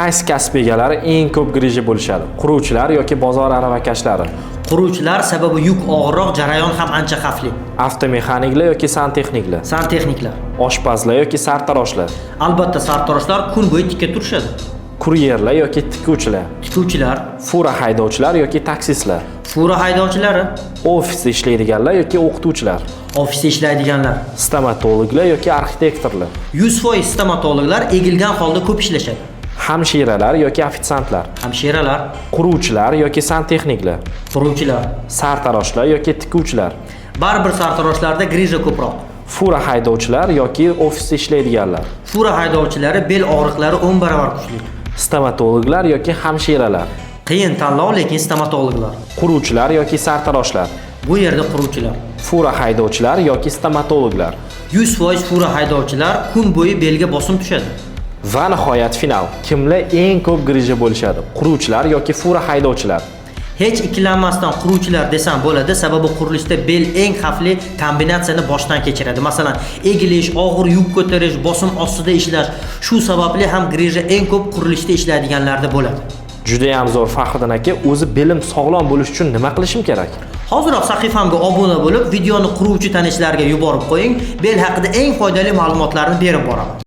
Qaysi kasb egalari eng ko'p grija bo'lishadi? Quruvchilar yoki bozor aravakashlari? Quruvchilar sababi yuk og'irroq, jarayon ham ancha xavfli. Avtomexaniklar yoki santexniklar? Santexniklar. Oshpazlar yoki sartaroshlar? Albatta sartaroshlar kun bo'yi tikka turishadi. Kuryerlar yoki tikuvchilar? Tikuvchilar, Fura haydovchilar yoki taksistlar? fura haydovchilari, Ofisda ishlaydiganlar yoki o'qituvchilar? ofisda ishlaydiganlar, Stomatologlar yoki arxitektorlar? 100% stomatologlar egilgan holda ko'p ishlashadi. Hamshiralar yoki ofitsiantlar? Hamshiralar, Quruvchilar yoki santexniklar? quruvchilar. Sartaroshlar yoki tikuvchilar? Baribir sartaroshlarda grija ko'proq. Fura haydovchilar yoki ofisda ishlaydiganlar? Fura haydovchilari bel og'riqlari 10 barobar kuchli. Stomatologlar yoki hamshiralar? Qiyin tanlov, lekin stomatologlar. Quruvchilar yoki sartaroshlar? Bu yerda quruvchilar. Fura haydovchilar yoki stomatologlar? 100% fura haydovchilar kun bo'yi belga bosim tushadi. Va nihoyat final. Kimlar eng ko'p grija bo'lishadi? Quruvchilar yoki fura haydovchilar? Hech ikkilanmasdan quruvchilar desam bo'ladi, sababi qurilishda bel eng xavfli kombinatsiyani boshdan kechiradi. Masalan, egilish, og'ir yuk ko'tarish, bosim ostida ishlash. Shu sababli ham grija eng ko'p qurilishda ishlaydiganlarda bo'ladi. Juda ham zo'r Faxriddin aka, o'zi belim sog'lom bo'lish uchun nima qilishim kerak? Hoziroq sahifamga obuna bo'lib, videoni quruvchi tanishlarga yuborib qo'ying. Bel haqida eng foydali ma'lumotlarni berib boraman.